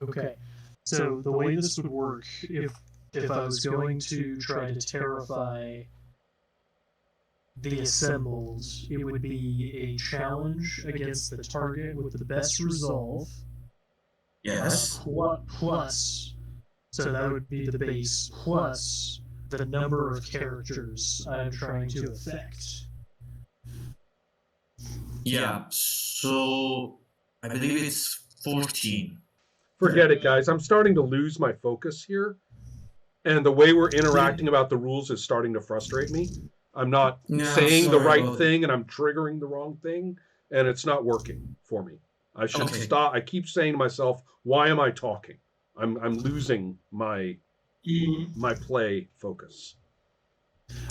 Okay. So the way this would work, if I was going to try to terrify the assembled, it would be a challenge against the target with the best resolve. Yes. Plus, so that would be the base, plus the number of characters I'm trying to affect. Yeah, so I believe it's 14. Forget it, guys. I'm starting to lose my focus here. And the way we're interacting about the rules is starting to frustrate me. I'm not saying the right thing, and I'm triggering the wrong thing, and it's not working for me. I should stop. I keep saying to myself, why am I talking? I'm losing my play focus.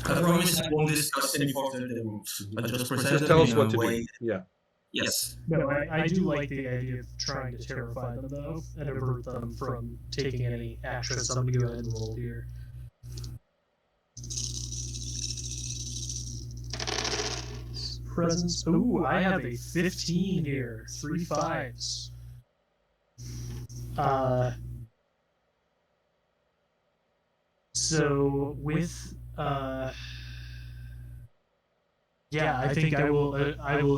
I promise I won't discuss any further the rules. I'll just Just tell us what to do. Yeah. Yes. No, I do like the idea of trying to terrify them, though, and avert them from taking any action. So I'm going to go ahead and roll here. Presence. Ooh, I have a 15 here. 3 5s. So with yeah, I think I will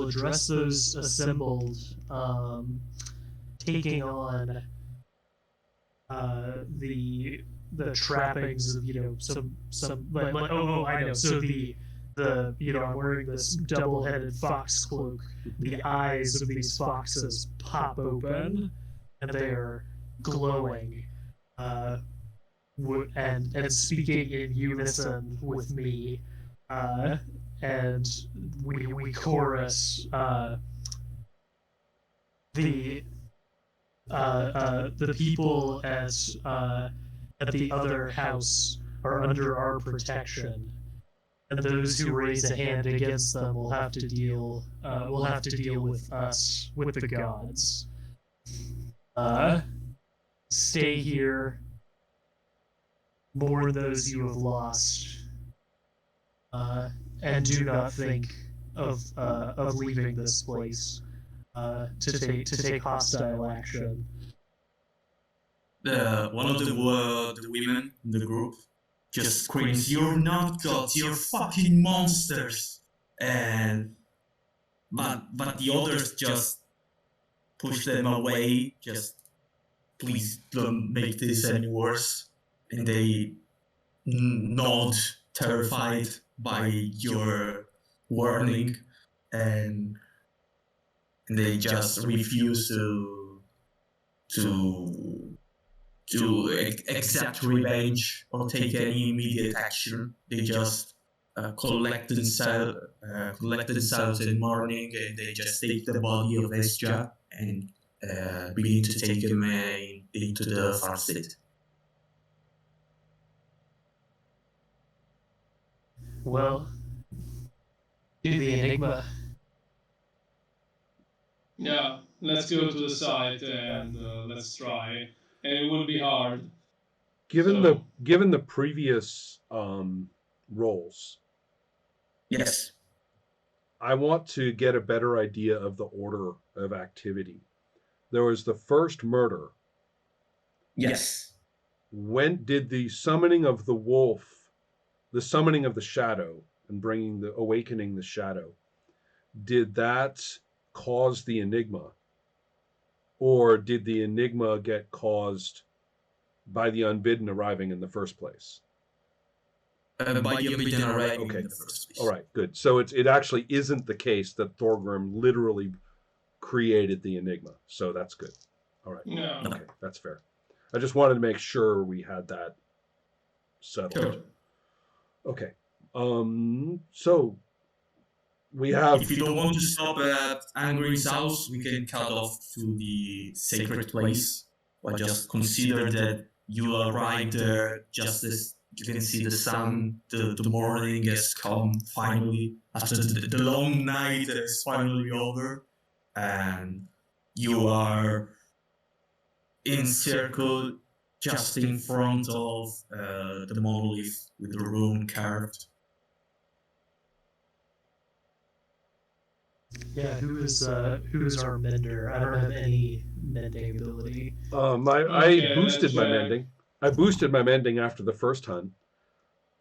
address those assembled, taking on the trappings of some like I know. So the I'm wearing this double-headed fox cloak. The eyes of these foxes pop open, and they are glowing, and speaking in unison with me. And we chorus the people at the other house are under our protection, and those who raise a hand against them will have to deal with us, with the gods. Stay here, mourn those you have lost. And do not think of leaving this place to take hostile action. One of the women in the group just screams, "You're not gods, you're fucking monsters!" But the others just push them away. Just please don't make this any worse. And they nod, terrified by your warning, and they just refuse to accept revenge or take any immediate action. They just collect themselves in mourning, and they just take the body of Esja and begin to take him into the far state. Well, do the Enigma. Yeah, let's go to the site and let's try. And it wouldn't be hard. Given the previous roles, yes, I want to get a better idea of the order of activity. There was the first murder. Yes. When did the summoning of the wolf, the summoning of the shadow, and awakening the shadow, did that cause the enigma, or did the enigma get caused by the unbidden arriving in the first place? By the unbidden arriving in the first place. All right, good. So it actually isn't the case that Thorgrim literally created the enigma. So that's good. All right. No. Okay, that's fair. I just wanted to make sure we had that settled. Sure. Okay. So we have. If you don't want to stop at Angry's house, we can cut off to the sacred place. Or just consider that you arrived there just as you can see the sun, the morning has come finally. After the long night is finally over. And you are encircled just in front of the monolith with the rune carved. Yeah, who is our mender? I don't have any mending ability. I Okay, boosted my check. mending. I boosted my mending after the first hunt.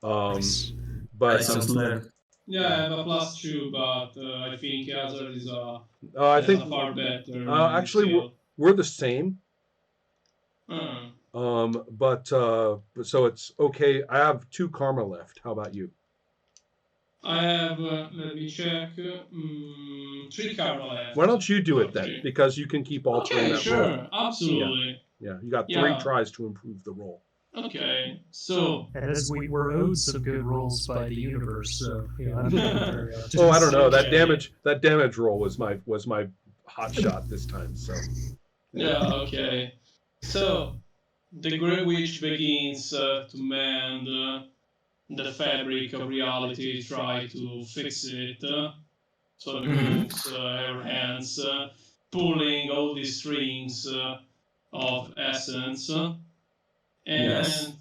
Nice. But License learn. Yeah, I have a +2, but I think Hazard is I has think a far better actually skill. we're the same. Uh, But so it's okay. I have 2 karma left. How about you? I have, let me check, 3 karma left. Why don't you do it then? Okay. Because you can keep altering Okay, that sure, roll. absolutely. Yeah, you got 3 Yeah. tries to improve the roll. Okay, so And as we were owed some good rolls by the universe, so I'm looking for. Oh, I don't know. Okay. That damage roll was my hot shot this time. So yeah, okay. So the Grey Witch begins to mend the fabric of reality, try to fix it. So it moves her hands, pulling all these strings of essence. Yes.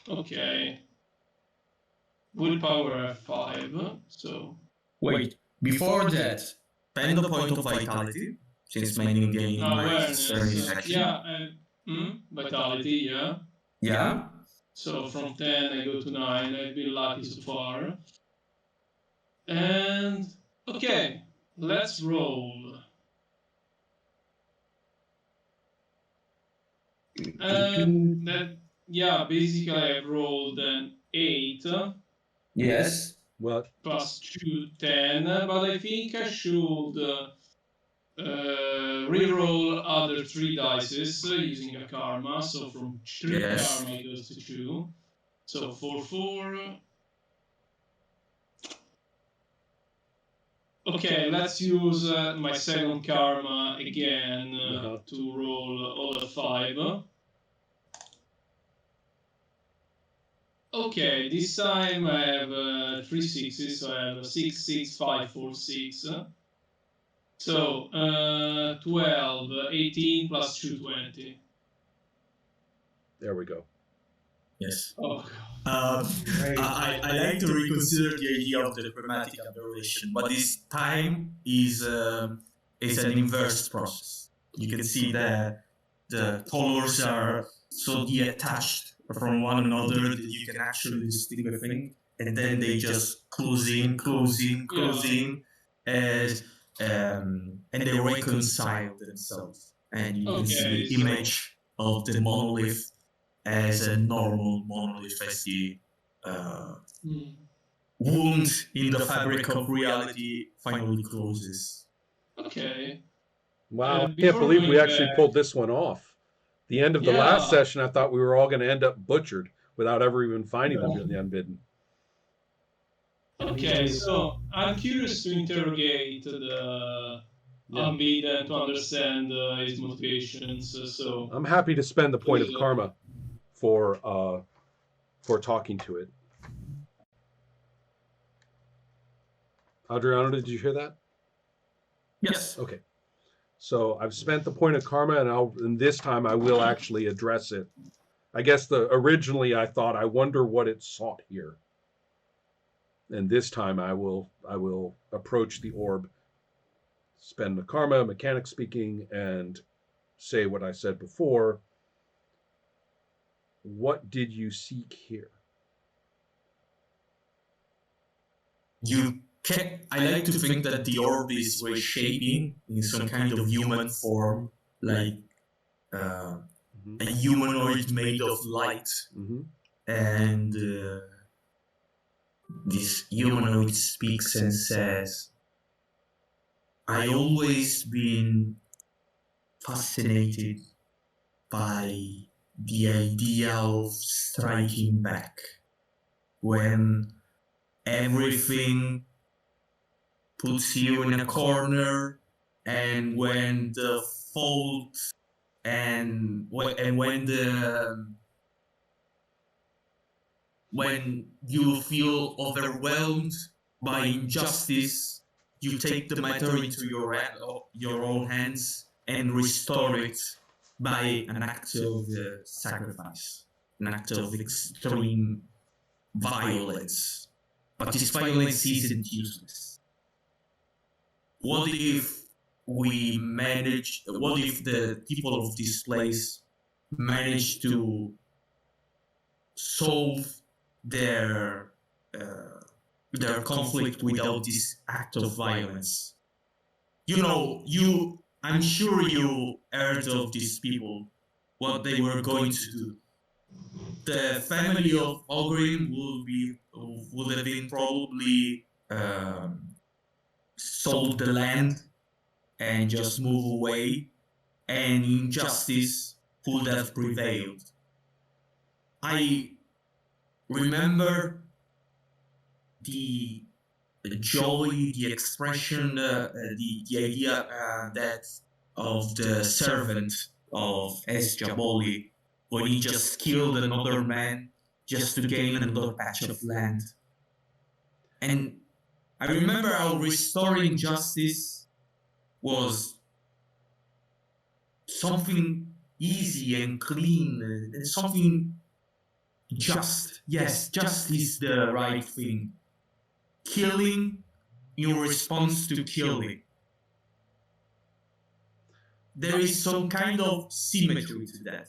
Okay. Willpower 5, so. Wait, before that, spend a point of vitality, since mending gain Awareness. is action. Yeah, vitality, yeah. Yeah? So from 10 I go to 9. I've been lucky so far. And okay, let's roll. Basically I've rolled an 8 Yes. well, plus 2, 10, but I think I should reroll other 3 dices using a karma. So from 3 Yes. karma it goes to 2. So 4. Okay, let's use my second karma again to roll all the 5. Okay, this time I have 3 6s, so I have 6, 6, 5, 4, 6. So 12, 18 plus 2, 20. there we go. Yes. Oh, I like to reconsider the idea of the chromatic aberration, but this time is an inverse process. You can see that the colors are so detached from one another that you can actually distinguish things, and then they just close in, as and they reconcile themselves, and you can see the image of the monolith as a normal monolith, as the wound in the fabric of reality finally closes. Okay. Wow, I can't believe we actually pulled this one off. The end of the last session, I thought we were all going to end up butchered without ever even finding the unbidden. Okay, so I'm curious to interrogate the unbidden to understand his motivations. So I'm happy to spend the point of karma for talking to it. Adriano, did you hear that? Yes. Okay. So I've spent the point of karma, and this time I will actually address it. I guess originally I thought, I wonder what it sought here. And this time I will approach the orb, spend the karma, mechanic speaking, and say what I said before. What did you seek here? I like to think that the orb is reshaping in some kind of human form, like a humanoid made of light. And this humanoid speaks and says, I always been fascinated by the idea of striking back when everything puts you in a corner, and when the fault and when you feel overwhelmed by injustice, you take the matter into your own hands and restore it by an act of sacrifice, an act of extreme violence. But this violence isn't useless. What if we manage, what if the people of this place manage to solve their conflict without this act of violence? I'm sure you heard of these people, what they were going to do. The family of Ogrim would have been probably sold the land and just move away, and injustice would have prevailed. I remember the joy, the expression, the idea that of the servant of Esjaboli when he just killed another man just to gain another patch of land. And I remember how restoring justice was something easy and clean, and something just. Yes, just is the right thing. Killing in response to killing. There is some kind of symmetry to that.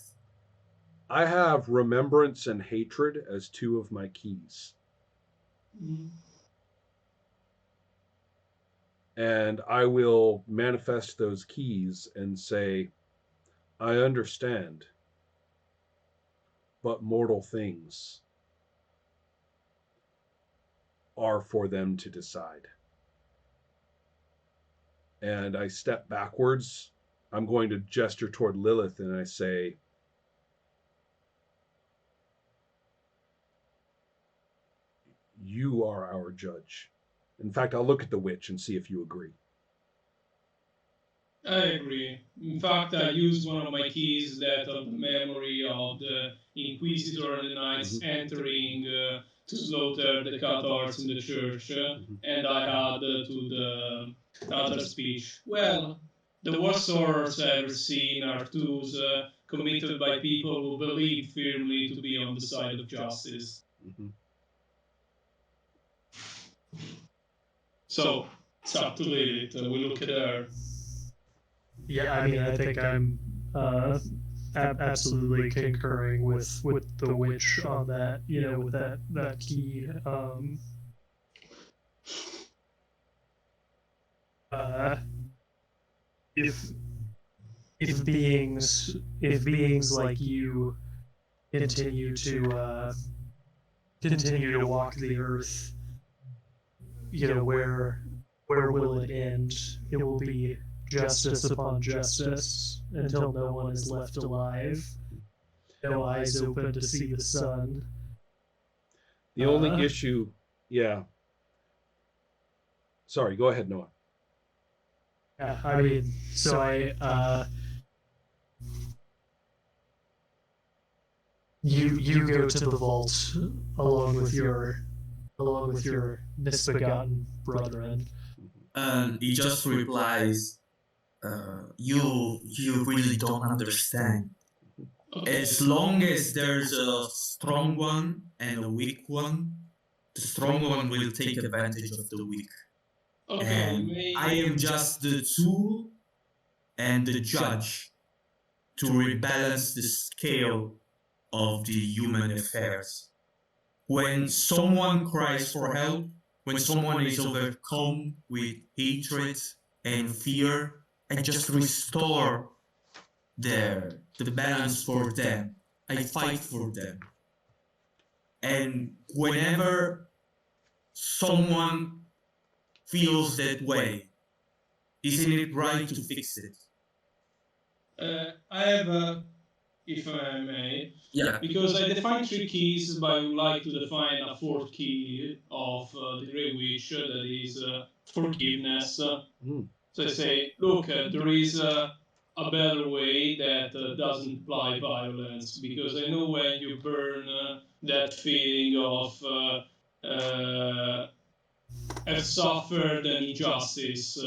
I have remembrance and hatred as two of my keys. And I will manifest those keys and say, I understand, but mortal things are for them to decide. And I step backwards. I'm going to gesture toward Lilith and I say, you are our judge. In fact, I'll look at the witch and see if you agree. I agree. In fact, I used one of my keys, that of the memory of the Inquisitor and the Knights entering to slaughter the Cathars in the church, and I had to the other speech. Well, the worst horrors I've ever seen are those committed by people who believe firmly to be on the side of justice. So, it's up to Lilith. We look at her. Yeah, I mean, I think I'm absolutely concurring with the witch on that. You know, with that key. If beings like you continue to walk the earth, you know, where will it end? It will be justice upon justice until no one is left alive, no eyes open to see the sun. The only issue, yeah. Sorry, go ahead, Noah. Yeah, I mean, so you go to the vault along with your misbegotten brethren. And he just replies, you really don't understand. As long as there's a strong one and a weak one, the strong one will take advantage of the weak. And I am just the tool and the judge to rebalance the scale of the human affairs. When someone cries for help, when someone is overcome with hatred and fear, I just restore the balance for them. I fight for them. And whenever someone feels that way, isn't it right to fix it? I have if I may. Yeah. Because I define 3 keys, but I would like to define a 4th key of the Grey Witch, that is forgiveness. So I say, look, there is a better way that doesn't imply violence, because I know when you burn that feeling of have suffered an injustice,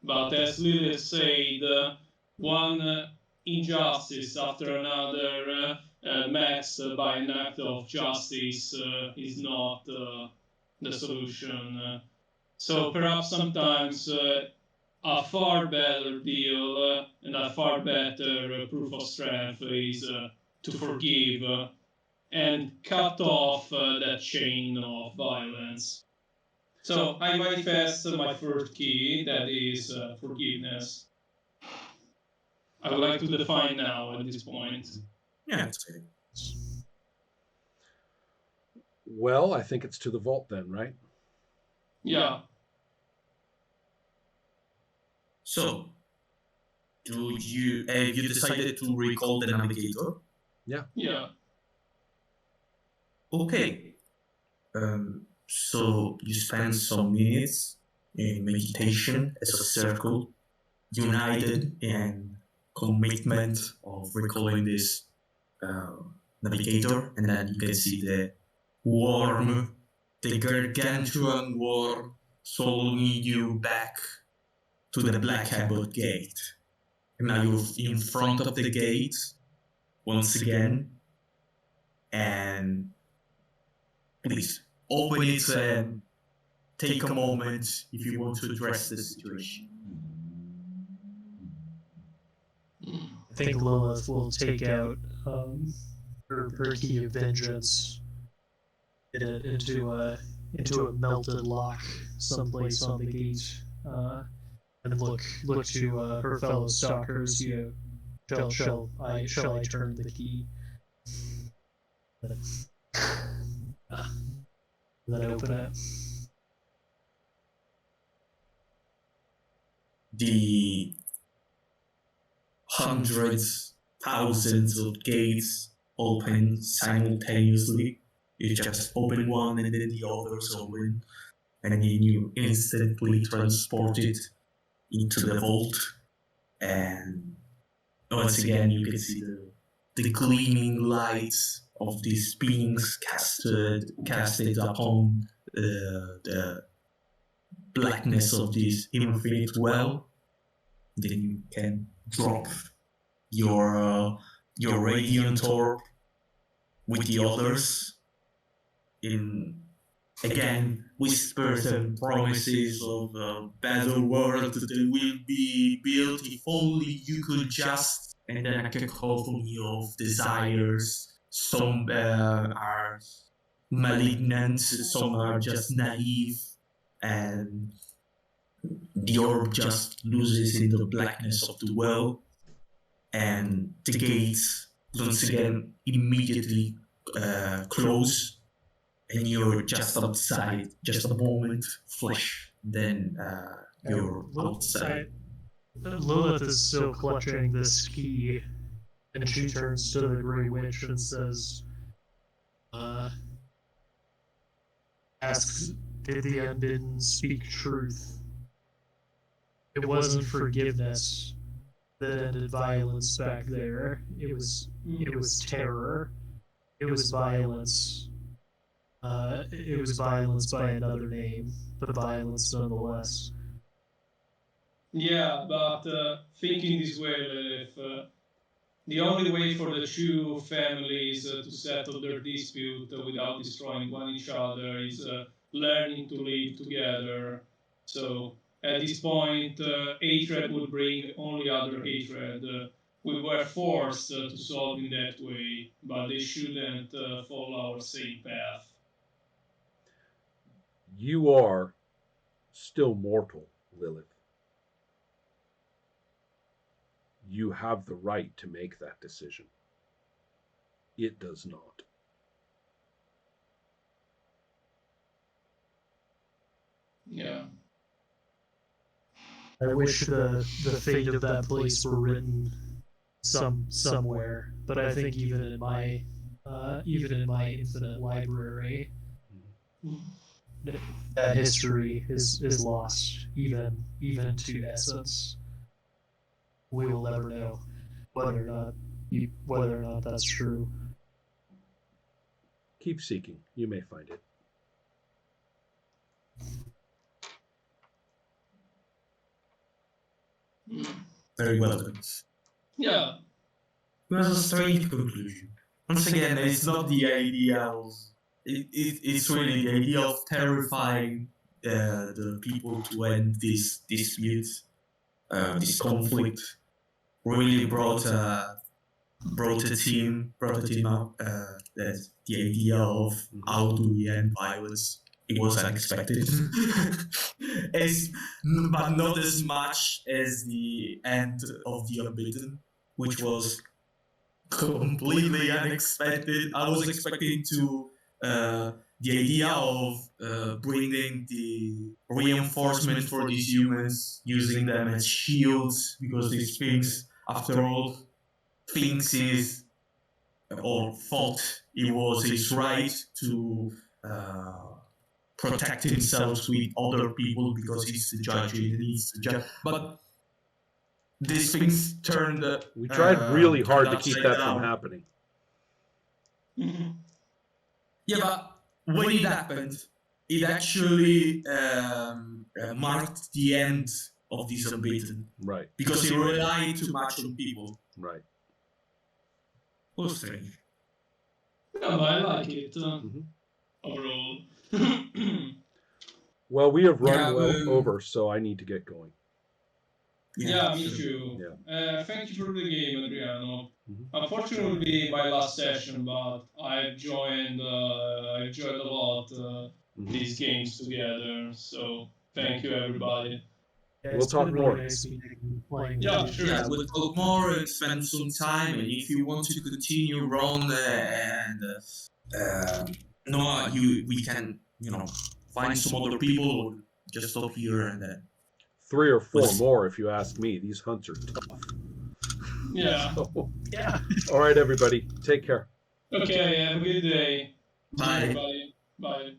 but as Lilith said, one injustice after another matched by an act of justice is not the solution. So perhaps sometimes a far better deal and a far better proof of strength is to forgive and cut off that chain of violence. So I manifest my first key, that is forgiveness. I would like to define now at this point. Yeah, that's great. Well, I think it's to the vault then, right? Yeah. So, have you decided to recall the navigator? Yeah. Okay. So you spend some minutes in meditation as a circle, united in commitment of recalling this navigator, and then you can see the gargantuan worm swallowing you back to the Black Abbot gate. And now you're in front of the gate once again, and please open it and take a moment if you want to address the situation. I think Lilith will take out her key of vengeance into a melted lock someplace on the gate, and look to her fellow stalkers. Shall I turn the key? Then open it. The hundreds, thousands of gates open simultaneously. You just open one and then the others open, and then you instantly transported into the vault. And once again, you can see the gleaming lights of these beings casted upon the blackness of this infinite well. Then you can drop your radiant orb with the others in, again, whispers and promises of a better world that will be built if only you could just, and then a cacophony of desires. Some are malignant, some are just naive, and the orb just loses in the blackness of the well, and the gates once again immediately close, and you're just outside, just a moment, flash, then you're outside. Lilith is still clutching this key, and she turns to the Grey Witch and says, asks, did the Unbidden speak truth? It wasn't forgiveness that ended violence back there. It was terror. It was violence. It was violence by another name, but violence nonetheless. Yeah, but thinking this way, if the only way for the two families to settle their dispute without destroying one each other is learning to live together. So at this point, hatred would bring only other hatred. We were forced to solve in that way, but they shouldn't follow our same path. You are still mortal, Lilith. You have the right to make that decision. It does not. Yeah. I wish the fate of that place were written somewhere, but I think even in my infinite library, that history is lost, even to essence. We will never know whether or not that's true. Keep seeking. You may find it. Very well. Yeah. It was a strange conclusion. Once again, it's not the idea of... It's really the idea of terrifying the people to end this dispute this conflict really brought a team up. That the idea of how do we end violence, it was unexpected, but not as much as the end of the Unbeaten, which was completely unexpected. I was expecting to the idea of bringing the reinforcement for these humans, using them as shields, because these things, after all, thinks is or thought it was his right to protect himself with other people because he's the judge, he needs to judge. But these things turned. We tried really hard to turned keep upside that down. from happening. Yeah, but when it happened, it actually marked the end of this Unbeaten. Right. Because he relied too much on people. Right. It was strange. Yeah, but I like it overall. Well, we have run Yeah, over, so I need to get going. Yeah, me too. Yeah. Thank you for the game, Adriano. Unfortunately, it will be my last session, but I enjoyed a lot these games together. So thank you, everybody. Yeah, We'll it's talk been more. really nice playing Yeah, with you. sure. Yeah, we'll talk more and spend some time. And if you want to continue Ron and Noah, we can find some other people or just stop here and then. 3 or 4 more, if you ask me. These hunts are tough. Yeah. So, Yeah. all right, everybody. Take care. Okay, have a good day. Bye. Everybody. Bye.